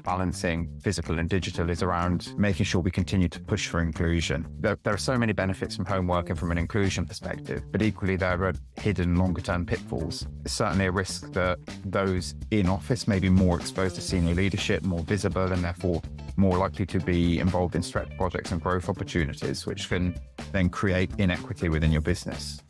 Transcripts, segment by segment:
Balancing physical and digital is around making sure we continue to push for inclusion. There are so many benefits from home working from an inclusion perspective, but equally there are hidden longer-term pitfalls. There's certainly a risk that those in office may be more exposed to senior leadership, more visible, and therefore more likely to be involved in stretch projects and growth opportunities, which can then create inequity within your business.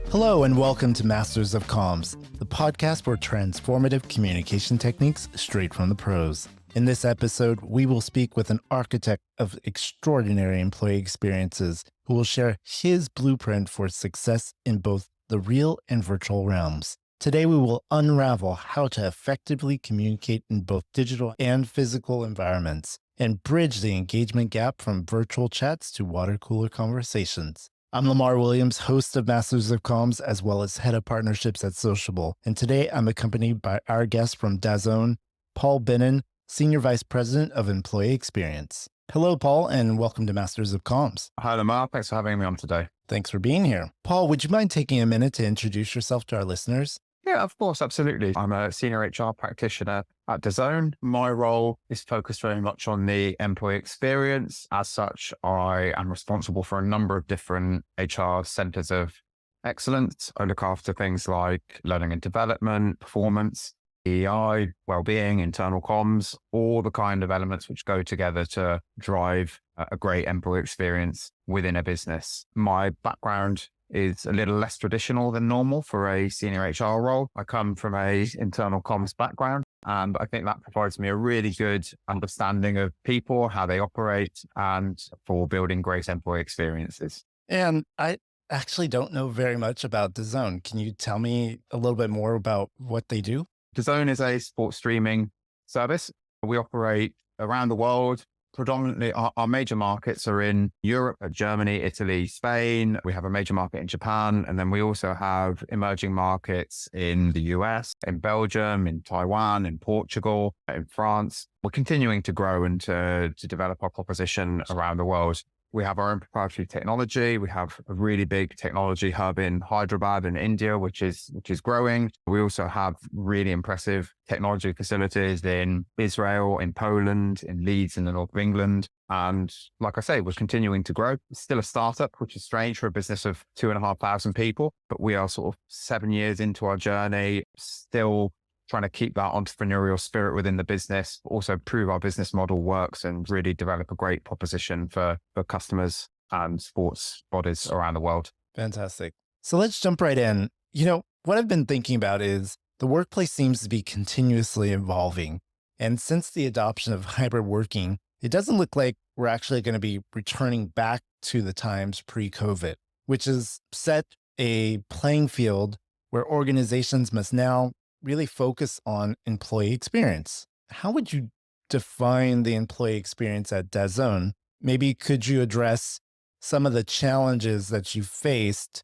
Hello and welcome to Masters of Comms, the podcast for transformative communication techniques straight from the pros. In this episode, we will speak with an architect of extraordinary employee experiences who will share his blueprint for success in both the real and virtual realms. Today, we will unravel how to effectively communicate in both digital and physical environments and bridge the engagement gap from virtual chats to water cooler conversations. I'm Lamar Williams, host of Masters of Comms, as well as head of partnerships at Sociable. And today I'm accompanied by our guest from DAZN, Paul Bennun, Senior Vice President of Employee Experience. Hello, Paul, and welcome to Masters of Comms. Hi, Lamar. Thanks for having me on today. Thanks for being here. Paul, would you mind taking a minute to introduce yourself to our listeners? Yeah, of course, absolutely. I'm a senior HR practitioner at DAZN. My role is focused very much on the employee experience. As such, I am responsible for a number of different HR centers of excellence. I look after things like learning and development, performance, EI, well-being, internal comms, all the kind of elements which go together to drive a great employee experience within a business. My background is a little less traditional than normal for a senior HR role. I come from a internal comms background, and I think that provides me a really good understanding of people, how they operate, and for building great employee experiences. And I actually don't know very much about DAZN. Can you tell me a little bit more about what they do? DAZN is a sports streaming service. We operate around the world. Predominantly, our major markets are in Europe, Germany, Italy, Spain. We have a major market in Japan. And then we also have emerging markets in the US, in Belgium, in Taiwan, in Portugal, in France. We're continuing to grow and to develop our proposition around the world. We have our own proprietary technology. We have a really big technology hub in Hyderabad in India, which is growing. We also have really impressive technology facilities in Israel, in Poland, in Leeds in the north of England. And like I say, we're continuing to grow. It's still a startup, which is strange for a business of 2,500 people, but we are sort of 7 years into our journey, still trying to keep that entrepreneurial spirit within the business, but also prove our business model works and really develop a great proposition for customers and sports bodies around the world. Fantastic. So let's jump right in. What I've been thinking about is the workplace seems to be continuously evolving. And since the adoption of hybrid working, it doesn't look like we're actually going to be returning back to the times pre-COVID, which has set a playing field where organizations must now really focus on employee experience. How would you define the employee experience at DAZN? Maybe could you address some of the challenges that you faced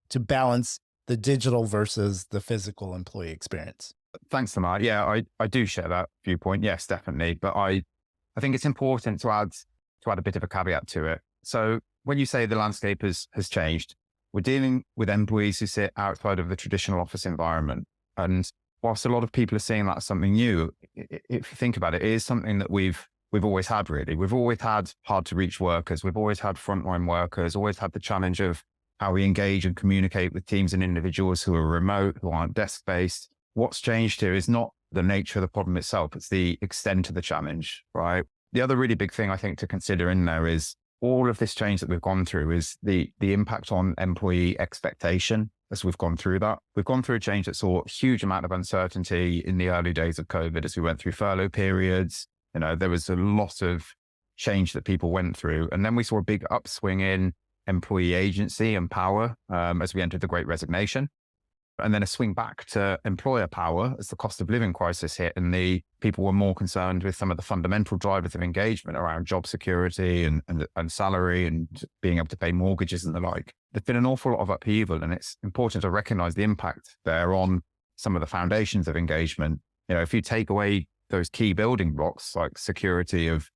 to balance the digital versus the physical employee experience? Thanks, Lamar. Yeah, I do share that viewpoint. Yes, definitely. But I think it's important to add a bit of a caveat to it. So when you say the landscape has changed, we're dealing with employees who sit outside of the traditional office environment. And whilst a lot of people are seeing that as something new, if you think about it, it is something that we've always had, really. We've always had hard to reach workers. We've always had frontline workers, always had the challenge of how we engage and communicate with teams and individuals who are remote, who aren't desk-based. What's changed here is not the nature of the problem itself, it's the extent of the challenge, right? The other really big thing I think to consider in there is all of this change that we've gone through is the impact on employee expectation as we've gone through that. We've gone through a change that saw a huge amount of uncertainty in the early days of COVID as we went through furlough periods. There was a lot of change that people went through. And then we saw a big upswing in employee agency and power as we entered the Great Resignation. And then a swing back to employer power as the cost of living crisis hit and the people were more concerned with some of the fundamental drivers of engagement around job security and salary and being able to pay mortgages and the like. There's been an awful lot of upheaval, and it's important to recognize the impact there on some of the foundations of engagement. If you take away those key building blocks like security of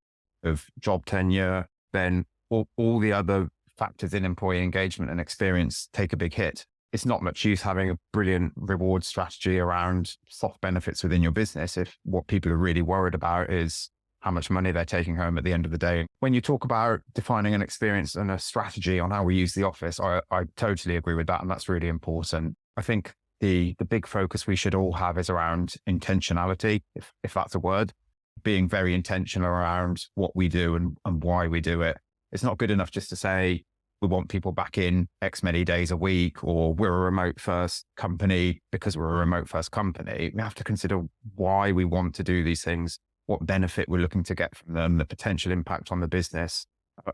job tenure, then all the other factors in employee engagement and experience take a big hit. it's not much use having a brilliant reward strategy around soft benefits within your business if what people are really worried about is how much money they're taking home at the end of the day. When you talk about defining an experience and a strategy on how we use the office, I totally agree with that. And that's really important. I think the big focus we should all have is around intentionality, if that's a word, being very intentional around what we do and why we do it. It's not good enough just to say, we want people back in X many days a week, or we're a remote first company because we're a remote first company. We have to consider why we want to do these things, what benefit we're looking to get from them, the potential impact on the business,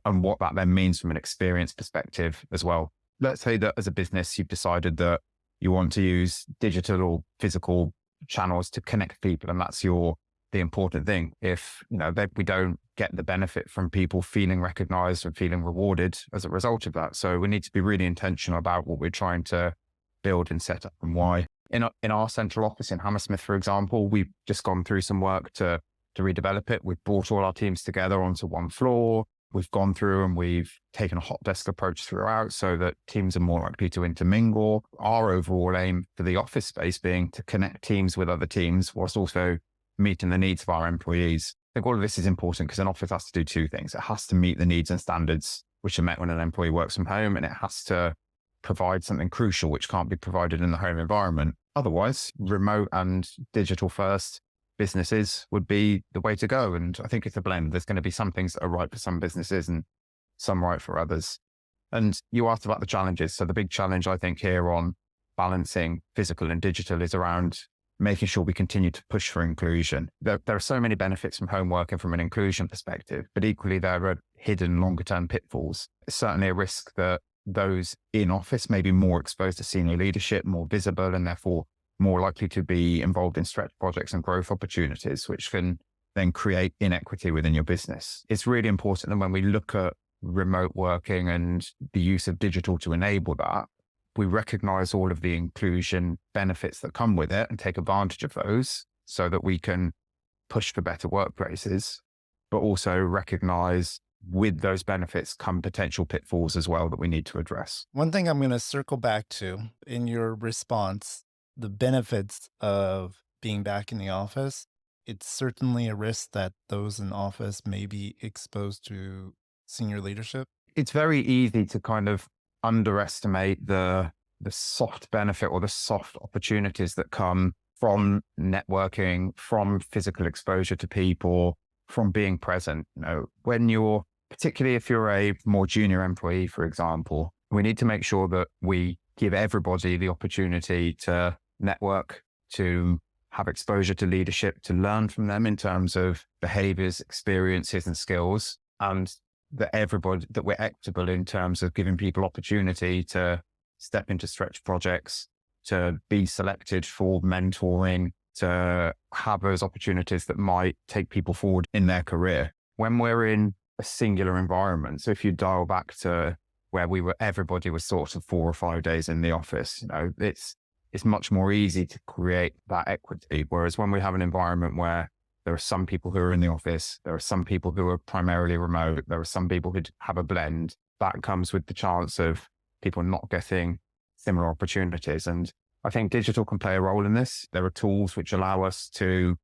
and what that then means from an experience perspective as well. Let's say that as a business, you've decided that you want to use digital or physical channels to connect people, and that's the important thing. If we don't get the benefit from people feeling recognized and feeling rewarded as a result of that. So we need to be really intentional about what we're trying to build and set up and why. In our central office in Hammersmith, for example, we've just gone through some work to redevelop it. We've brought all our teams together onto one floor. We've gone through and we've taken a hot desk approach throughout so that teams are more likely to intermingle. Our overall aim for the office space being to connect teams with other teams whilst also meeting the needs of our employees. I think all of this is important because an office has to do two things. It has to meet the needs and standards which are met when an employee works from home, and it has to provide something crucial which can't be provided in the home environment. Otherwise, remote and digital first businesses would be the way to go. And I think it's a blend. There's going to be some things that are right for some businesses and some right for others. And you asked about the challenges. So the big challenge, I think, here on balancing physical and digital is around making sure we continue to push for inclusion. There are so many benefits from home working from an inclusion perspective, but equally there are hidden longer term pitfalls. It's certainly a risk that those in office may be more exposed to senior leadership, more visible, and therefore more likely to be involved in stretch projects and growth opportunities, which can then create inequity within your business. It's really important that when we look at remote working and the use of digital to enable that, we recognize all of the inclusion benefits that come with it and take advantage of those so that we can push for better workplaces, but also recognize with those benefits come potential pitfalls as well that we need to address. One thing I'm going to circle back to in your response, the benefits of being back in the office, it's certainly a risk that those in office may be exposed to senior leadership. It's very easy to kind of underestimate the soft benefit or the soft opportunities that come from networking, from physical exposure to people, from being present. When particularly if you're a more junior employee, for example, we need to make sure that we give everybody the opportunity to network, to have exposure to leadership, to learn from them in terms of behaviors, experiences, and skills, and that we're equitable in terms of giving people opportunity to step into stretch projects, to be selected for mentoring, to have those opportunities that might take people forward in their career. When we're in a singular environment, so if you dial back to where everybody was sort of 4 or 5 days in the office, it's much more easy to create that equity. Whereas when we have an environment where there are some people who are in the office, there are some people who are primarily remote, there are some people who have a blend, that comes with the chance of people not getting similar opportunities. And I think digital can play a role in this. There are tools which allow us to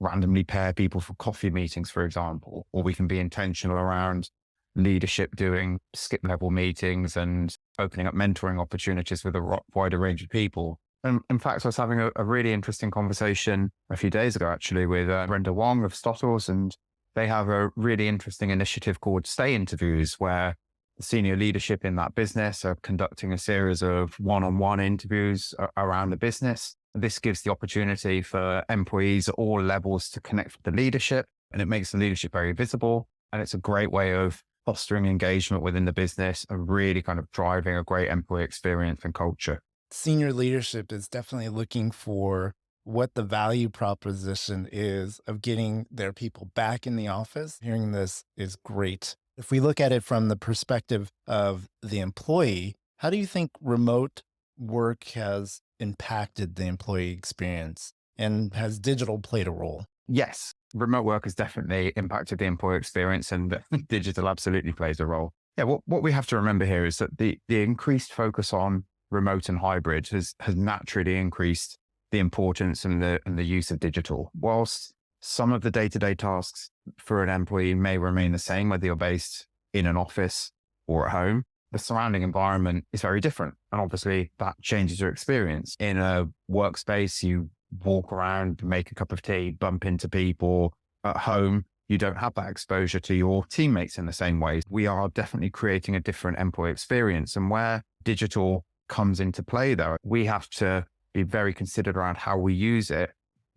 randomly pair people for coffee meetings, for example, or we can be intentional around leadership doing skip level meetings and opening up mentoring opportunities with a wider range of people. And in fact, I was having a really interesting conversation a few days ago, actually, with Brenda Wong of Stottles, and they have a really interesting initiative called Stay Interviews, where the senior leadership in that business are conducting a series of one-on-one interviews around the business. This gives the opportunity for employees at all levels to connect with the leadership, and it makes the leadership very visible. And it's a great way of fostering engagement within the business and really kind of driving a great employee experience and culture. Senior leadership is definitely looking for what the value proposition is of getting their people back in the office. Hearing this is great. If we look at it from the perspective of the employee, how do you think remote work has impacted the employee experience, and has digital played a role? Yes, remote work has definitely impacted the employee experience, and digital absolutely plays a role. Yeah, what we have to remember here is that the increased focus on remote and hybrid has naturally increased the importance and the use of digital. Whilst some of the day-to-day tasks for an employee may remain the same, whether you're based in an office or at home, the surrounding environment is very different. And obviously that changes your experience. In a workspace, you walk around, make a cup of tea, bump into people. At home, you don't have that exposure to your teammates in the same way. We are definitely creating a different employee experience. And where digital comes into play, though, we have to be very considered around how we use it,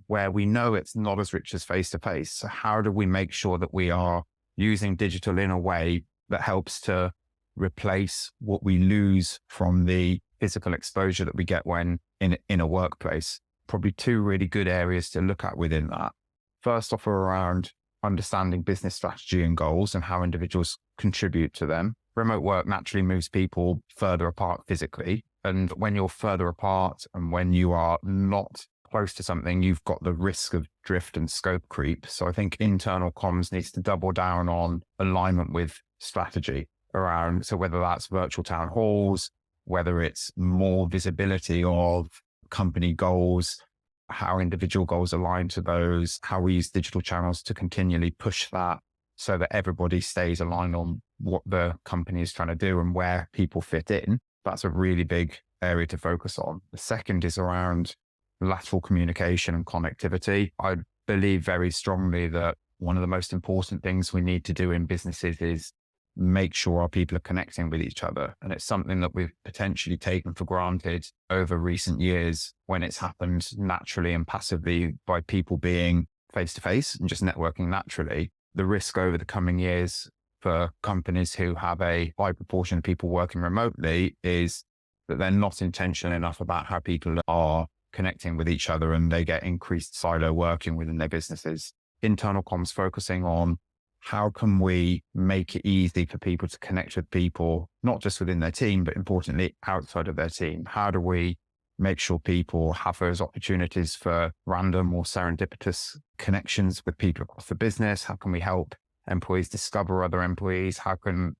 where we know it's not as rich as face-to-face. So how do we make sure that we are using digital in a way that helps to replace what we lose from the physical exposure that we get when in a workplace? Probably two really good areas to look at within that. First off, around understanding business strategy and goals and how individuals contribute to them. Remote work naturally moves people further apart physically. And when you're further apart and when you are not close to something, you've got the risk of drift and scope creep. So I think internal comms needs to double down on alignment with strategy around, so whether that's virtual town halls, whether it's more visibility of company goals, how individual goals align to those, how we use digital channels to continually push that so that everybody stays aligned on what the company is trying to do and where people fit in. That's a really big area to focus on. The second is around lateral communication and connectivity. I believe very strongly that one of the most important things we need to do in businesses is make sure our people are connecting with each other. And it's something that we've potentially taken for granted over recent years when it's happened naturally and passively by people being face-to-face and just networking naturally. The risk over the coming years for companies who have a high proportion of people working remotely is that they're not intentional enough about how people are connecting with each other and they get increased silo working within their businesses. Internal comms focusing on how can we make it easy for people to connect with people, not just within their team, but importantly, outside of their team? How do we make sure people have those opportunities for random or serendipitous connections with people across the business? How can we help employees discover other employees? How can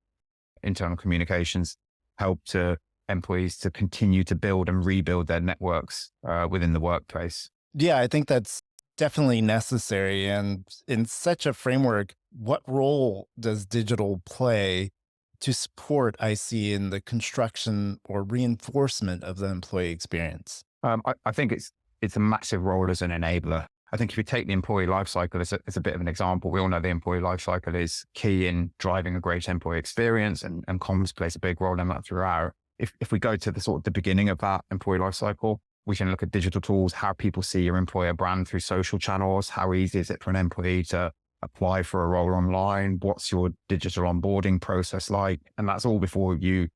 internal communications help to employees to continue to build and rebuild their networks within the workplace? Yeah, I think that's definitely necessary. And in such a framework, what role does digital play to support IC in the construction or reinforcement of the employee experience? I think it's a massive role as an enabler. I think if you take the employee lifecycle as a bit of an example, we all know the employee lifecycle is key in driving a great employee experience, and comms plays a big role in that throughout. If we go to the sort of the beginning of that employee lifecycle, we can look at digital tools, how people see your employer brand through social channels. How easy is it for an employee to apply for a role online? What's your digital onboarding process like? And that's all before you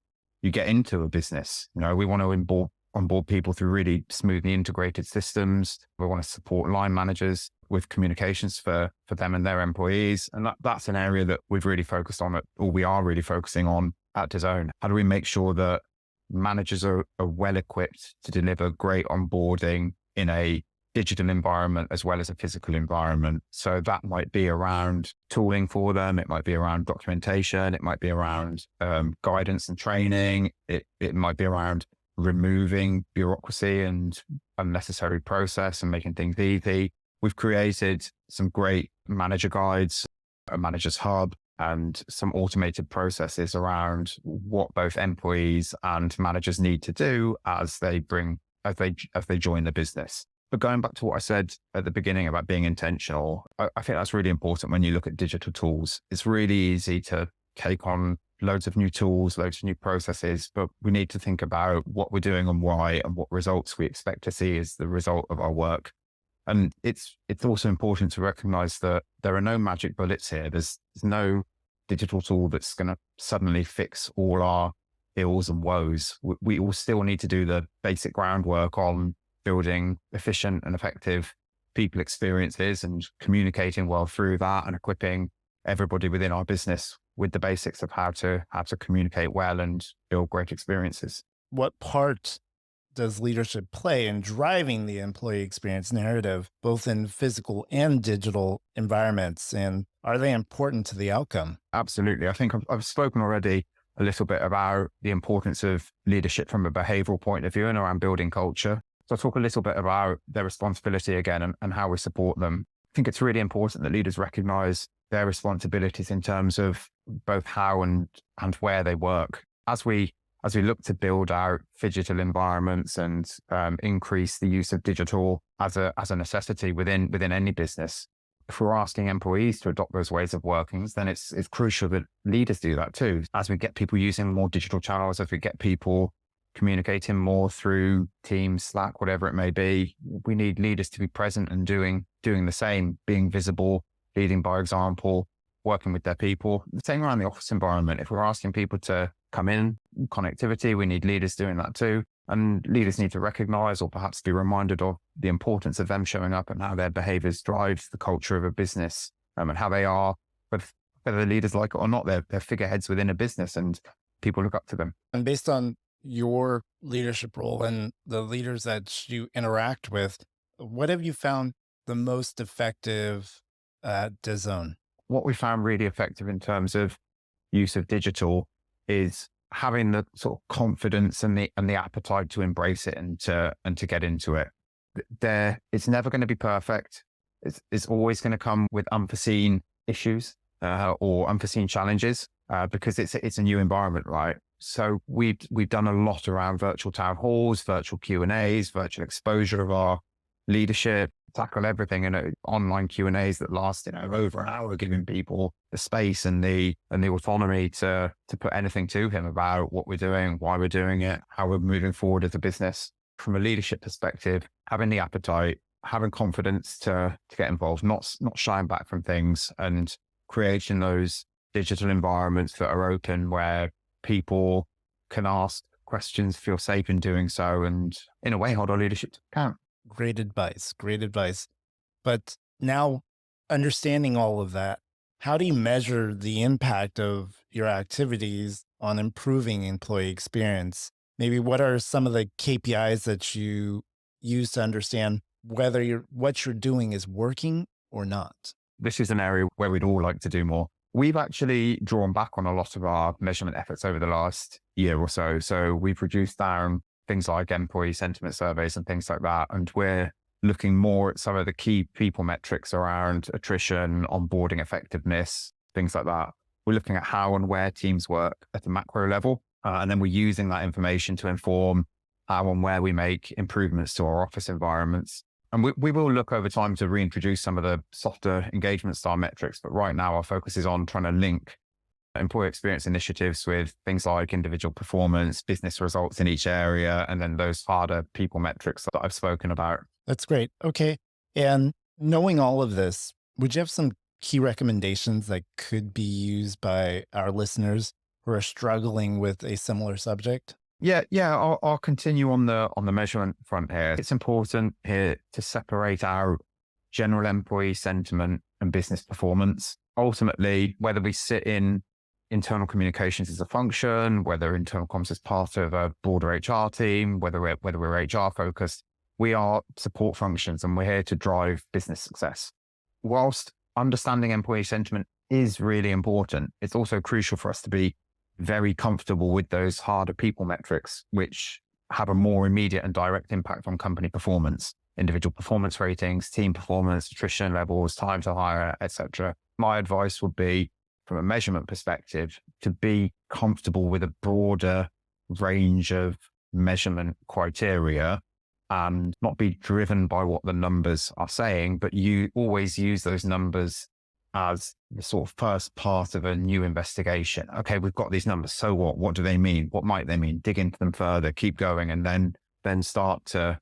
get into a business. You know, we want to onboard people through really smoothly integrated systems. We want to support line managers with communications for them and their employees. And that's an area that we've really focused on, or we are really focusing on at DAZN. How do we make sure that managers are well equipped to deliver great onboarding in a digital environment as well as a physical environment? So that might be around tooling for them. It might be around documentation. It might be around guidance and training. It might be around removing bureaucracy and unnecessary process and making things easy. We've created some great manager guides, a manager's hub, and some automated processes around what both employees and managers need to do as they join the business. But going back to what I said at the beginning about being intentional, I think that's really important when you look at digital tools. It's really easy to take on loads of new tools, loads of new processes, but we need to think about what we're doing and why and what results we expect to see as the result of our work. And it's also important to recognize that there are no magic bullets here. There's no digital tool that's going to suddenly fix all our ills and woes. We all still need to do the basic groundwork on building efficient and effective people experiences and communicating well through that and equipping everybody within our business with the basics of how to communicate well and build great experiences. What part does leadership play in driving the employee experience narrative, both in physical and digital environments? And are they important to the outcome? Absolutely. I think I've spoken already a little bit about the importance of leadership from a behavioral point of view and around building culture. So I'll talk a little bit about their responsibility again and how we support them. I think it's really important that leaders recognize their responsibilities in terms of both how and where they work. As we look to build out digital environments and increase the use of digital as a necessity within any business, if we're asking employees to adopt those ways of working, then it's crucial that leaders do that too. As we get people using more digital channels, as we get people communicating more through Teams, Slack, whatever it may be, we need leaders to be present and doing the same, being visible, leading by example, working with their people. The same around the office environment. If we're asking people to come in, connectivity, we need leaders doing that too. And leaders need to recognize or perhaps be reminded of the importance of them showing up and how their behaviors drive the culture of a business, and how they are, whether the leaders like it or not, they're figureheads within a business and people look up to them. And based on your leadership role and the leaders that you interact with, what have you found the most effective at DAZN? What we found really effective in terms of use of digital is having the sort of confidence and the appetite to embrace it and to get into it. It's never going to be perfect. It's always going to come with unforeseen issues or unforeseen challenges because it's a new environment, right? So we've done a lot around virtual town halls, virtual Q&As, virtual exposure of our leadership, tackle everything in online Q&As that last over an hour, giving people the space and the autonomy to put anything to him about what we're doing, why we're doing it, how we're moving forward as a business. From a leadership perspective, having the appetite, having confidence to get involved, not shying back from things, and creating those digital environments that are open where people can ask questions, feel safe in doing so, and in a way hold our leadership to account. Great advice. Great advice. But now, understanding all of that, how do you measure the impact of your activities on improving employee experience? Maybe what are some of the KPIs that you use to understand whether what you're doing is working or not? This is an area where we'd all like to do more. We've actually drawn back on a lot of our measurement efforts over the last year or so. So we've reduced down things like employee sentiment surveys and things like that. And we're looking more at some of the key people metrics around attrition, onboarding effectiveness, things like that. We're looking at how and where teams work at a macro level. And then we're using that information to inform how and where we make improvements to our office environments. And we will look over time to reintroduce some of the softer engagement style metrics. But right now our focus is on trying to link employee experience initiatives with things like individual performance, business results in each area, and then those harder people metrics that I've spoken about. That's great. Okay. And knowing all of this, would you have some key recommendations that could be used by our listeners who are struggling with a similar subject? Yeah. I'll continue on the measurement front here. It's important here to separate out general employee sentiment and business performance. Ultimately, whether we sit in internal communications as a function, whether internal comms is part of a broader HR team, whether we're HR focused, we are support functions and we're here to drive business success. Whilst understanding employee sentiment is really important, it's also crucial for us to be very comfortable with those harder people metrics, which have a more immediate and direct impact on company performance, individual performance ratings, team performance, attrition levels, time to hire, etc. My advice would be, from a measurement perspective, to be comfortable with a broader range of measurement criteria and not be driven by what the numbers are saying, but you always use those numbers as the sort of first part of a new investigation. Okay, we've got these numbers. So what? What do they mean? What might they mean? Dig into them further, keep going, and then start to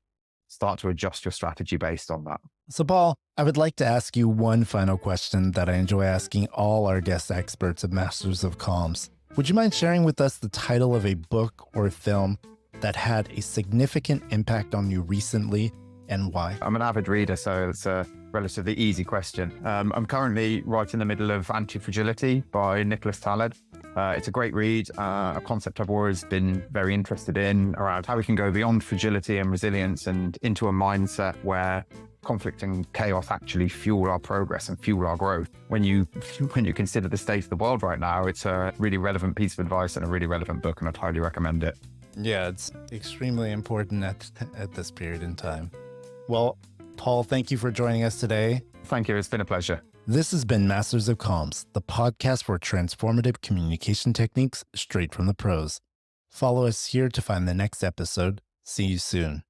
adjust your strategy based on that. So Paul, I would like to ask you one final question that I enjoy asking all our guest experts of Masters of Comms. Would you mind sharing with us the title of a book or a film that had a significant impact on you recently and why? I'm an avid reader, so it's a relatively easy question. I'm currently right in the middle of Antifragile by Nicholas Taleb. It's a great read, a concept I've always been very interested in around how we can go beyond fragility and resilience and into a mindset where conflict and chaos actually fuel our progress and fuel our growth. When you consider the state of the world right now, it's a really relevant piece of advice and a really relevant book, and I'd highly recommend it. Yeah, it's extremely important at this period in time. Well, Paul, thank you for joining us today. Thank you. It's been a pleasure. This has been Masters of Comms, the podcast for transformative communication techniques straight from the pros. Follow us here to find the next episode. See you soon.